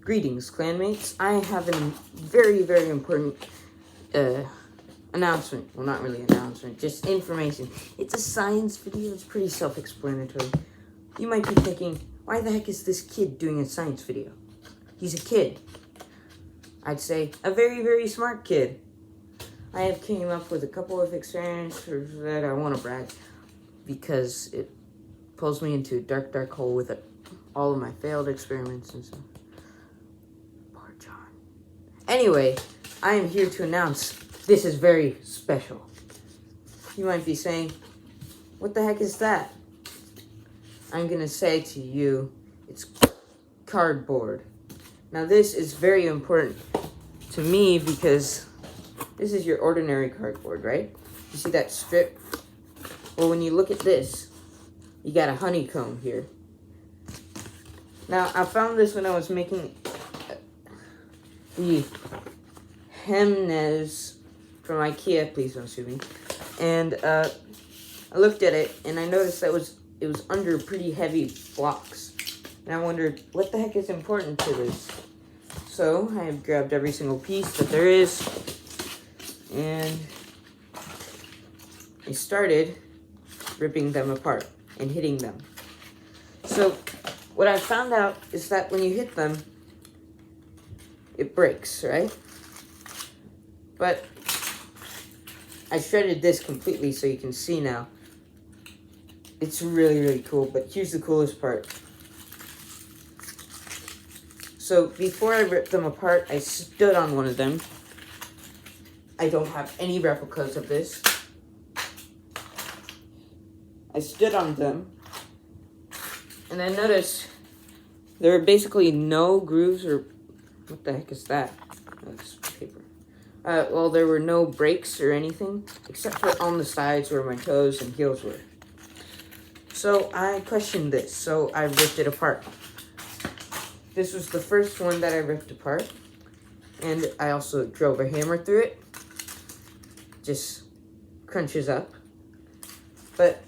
Greetings, clanmates. I have a very, very important announcement. Well, not really announcement, just information. It's a science video. It's pretty self-explanatory. You might be thinking, why the heck is this kid doing a science video? He's a kid. I'd say a very, very smart kid. I have came up with a couple of experiments that I want to brag because it pulls me into a dark, dark hole with all of my failed experiments and stuff. Poor John. Anyway, I am here to announce this is very special. You might be saying, what the heck is that? I'm going to say to you, it's cardboard. Now this is very important to me because this is your ordinary cardboard, right? You see that strip? Well, when you look at this, you got a honeycomb here. Now, I found this when I was making the Hemnes from IKEA. Please don't sue me. And I looked at it, and I noticed that it was under pretty heavy blocks. And I wondered, what the heck is important to this? So, I have grabbed every single piece that there is, and I started ripping them apart and hitting them. So, what I found out is that when you hit them, it breaks, right? But I shredded this completely so you can see now. It's really, really cool, but here's the coolest part. So before I ripped them apart, I stood on one of them. I don't have any replicas of this. I stood on them, and I noticed there were basically no grooves or... What the heck is that? That's paper. Well, there were no breaks or anything, except for on the sides where my toes and heels were. So I questioned this, so I ripped it apart. This was the first one that I ripped apart, and I also drove a hammer through it. Just crunches up. But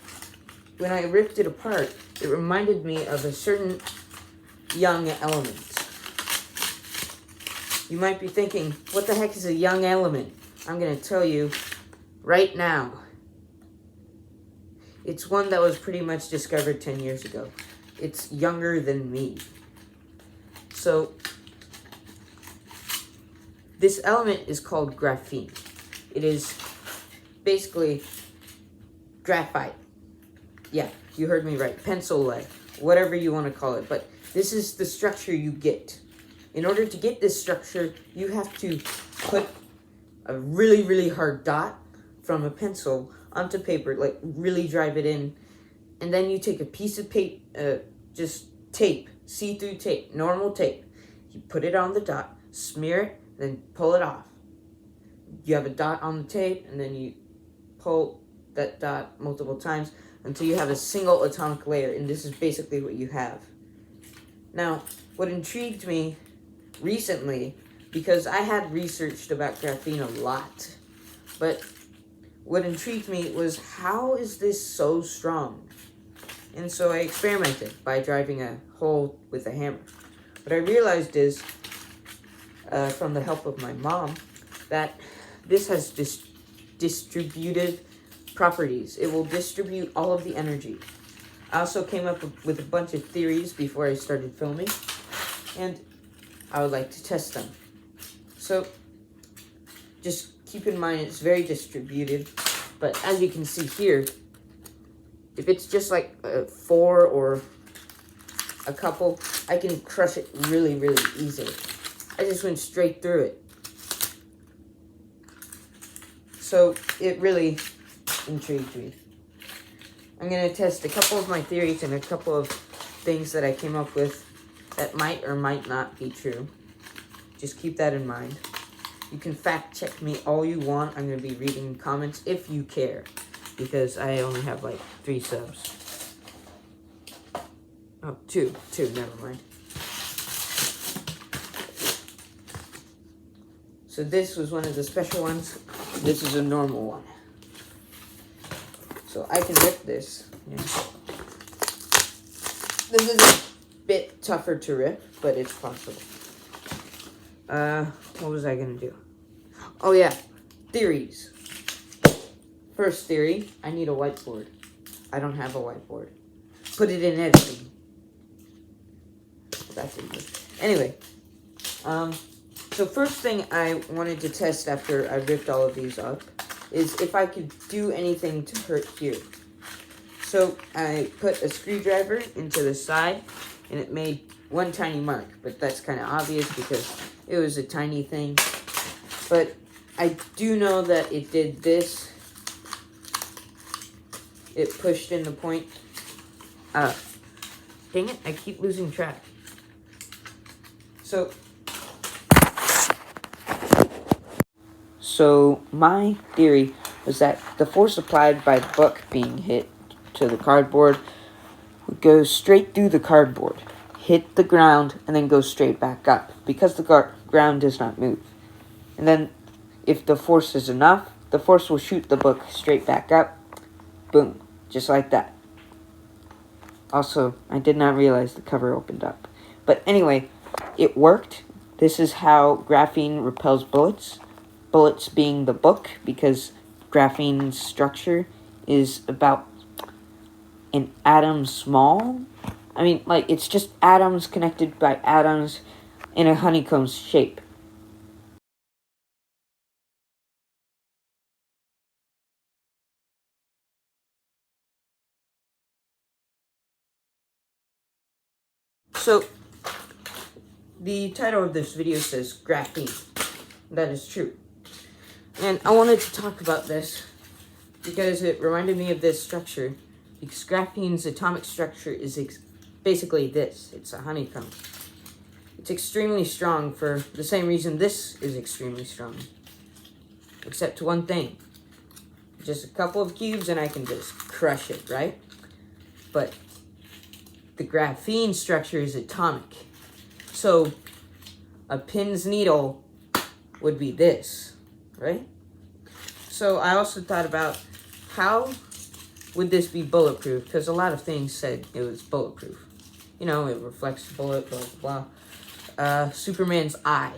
when I ripped it apart, it reminded me of a certain young element. You might be thinking, what the heck is a young element? I'm going to tell you right now. It's one that was pretty much discovered 10 years ago. It's younger than me. So, this element is called graphene. It is basically graphite. Yeah, you heard me right. Pencil lead, whatever you want to call it. But this is the structure you get. In order to get this structure, you have to put a really, really hard dot from a pencil onto paper, like really drive it in. And then you take a piece of paper, just tape, see-through tape, normal tape. You put it on the dot, smear it, then pull it off. You have a dot on the tape, and then you pull that dot multiple times until you have a single atomic layer, and this is basically what you have. Now, what intrigued me recently, because I had researched about graphene a lot, but what intrigued me was, how is this so strong? And so I experimented by driving a hole with a hammer. What I realized is, from the help of my mom, that this has distributive properties. It will distribute all of the energy. I also came up with a bunch of theories before I started filming, and I would like to test them. So, just keep in mind it's very distributed, but as you can see here, if it's just like 4 or a couple, I can crush it really, really easily. I just went straight through it. So it really intrigued me. I'm going to test a couple of my theories and a couple of things that I came up with that might or might not be true. Just keep that in mind. You can fact check me all you want. I'm going to be reading comments if you care, because I only have like 3 subs. Oh, two, never mind. So this was one of the special ones. This is a normal one. So I can rip this. Yeah. This is a bit tougher to rip, but it's possible. What was I gonna do? Oh yeah, theories. First theory, I need a whiteboard. I don't have a whiteboard. Put it in editing. That didn't work. Anyway, so first thing I wanted to test after I ripped all of these up is if I could do anything to hurt here. So I put a screwdriver into the side and it made one tiny mark, but that's kind of obvious because it was a tiny thing. But I do know that it did this. It pushed in the point. Dang it, I keep losing track. So my theory was that the force applied by the book being hit to the cardboard would go straight through the cardboard, hit the ground, and then go straight back up because the ground does not move. And then if the force is enough, the force will shoot the book straight back up. Boom. Just like that. Also, I did not realize the cover opened up. But anyway, it worked. This is how graphene repels bullets. Bullets being the book, because graphene's structure is about an atom small. I mean, like, it's just atoms connected by atoms in a honeycomb shape. So, the title of this video says graphene. That is true. And I wanted to talk about this because it reminded me of this structure. Because graphene's atomic structure is basically this. It's a honeycomb. It's extremely strong for the same reason this is extremely strong. Except one thing. Just a couple of cubes and I can just crush it, right? But the graphene structure is atomic. So a pin's needle would be this, right? So I also thought about how would this be bulletproof? Because a lot of things said it was bulletproof. You know, it reflects the bullet, blah, blah, blah. Superman's eye.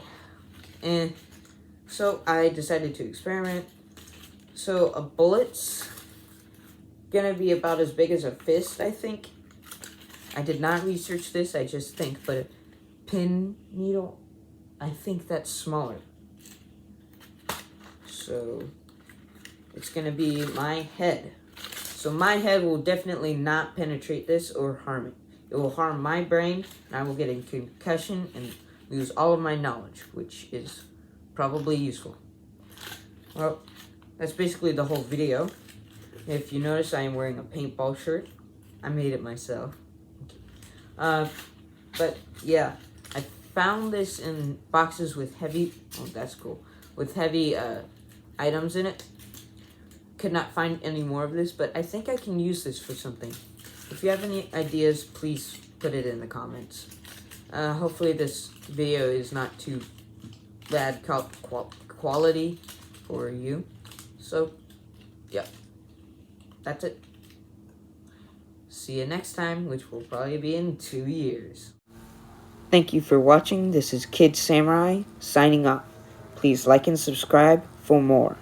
And so I decided to experiment. So a bullet's gonna be about as big as a fist, I think. I did not research this, I just think, but a pin needle, I think that's smaller. So it's gonna be my head. So my head will definitely not penetrate this or harm it. It will harm my brain, and I will get a concussion and lose all of my knowledge, which is probably useful. Well, that's basically the whole video. If you notice, I am wearing a paintball shirt. I made it myself. But yeah, I found this in boxes with heavy, oh that's cool, with heavy items in it. Could not find any more of this, but I think I can use this for something. If you have any ideas, please put it in the comments. Hopefully this video is not too bad quality for you. So, yeah, that's it. See you next time, which will probably be in 2 years. Thank you for watching. This is Kid Samurai signing off. Please like and subscribe for more.